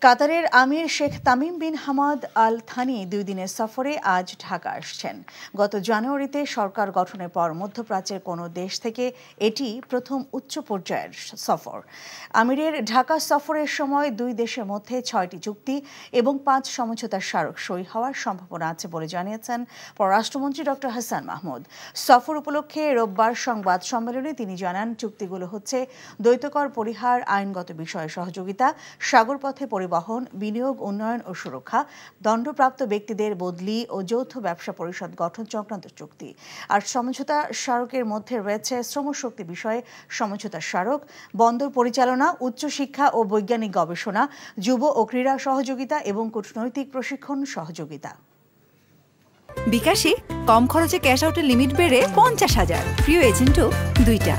কাতারের আমির Sheikh Tamim bin Hamad Al Thani 2 দিনের সফরে আজ ঢাকা আসছেন। গত জানুয়ারিতে সরকার গঠনের পর মধ্যপ্রাচ্যের কোনো দেশ থেকে এটি প্রথম উচ্চ পর্যায়ের সফর। আমিরের ঢাকা সফরের সময় 2 দেশের মধ্যে 6টি চুক্তি এবং 5 সমঝোতার স্মারক সই হওয়ার সম্ভাবনা আছে বলে জানিয়েছেন পররাষ্ট্রমন্ত্রী ডক্টর হাসান মাহমুদ। সফর উপলক্ষে রোববার সংবাদ সম্মেলনে তিনি জানান, চুক্তিগুলো হচ্ছে দ্বৈতকর পরিহার, আইনগত বিষয়ে সহযোগিতা, সাগরপথে পরিবহন, বিনিয়োগ, উন্নয়ন ও সুরক্ষা, দণ্ডপ্রাপ্ত ব্যক্তিদের বদলি ও যৌথ ব্যবসা পরিষদ গঠন সংক্রান্ত চুক্তি। আর সমঝোতা স্মারকের মধ্যে রয়েছে শ্রমশক্তি বিষয়ে সমঝোতা স্মারক, বন্দর পরিচালনা, উচ্চশিক্ষা ও বৈজ্ঞানিক গবেষণা, যুব ও ক্রীড়া সহযোগিতা এবং কূটনৈতিক প্রশিক্ষণ সহযোগিতা। বিকাশে কম খরচে ক্যাশ আউটের লিমিট বেড়ে 50,000, প্রিয় এজেন্টও 2টা।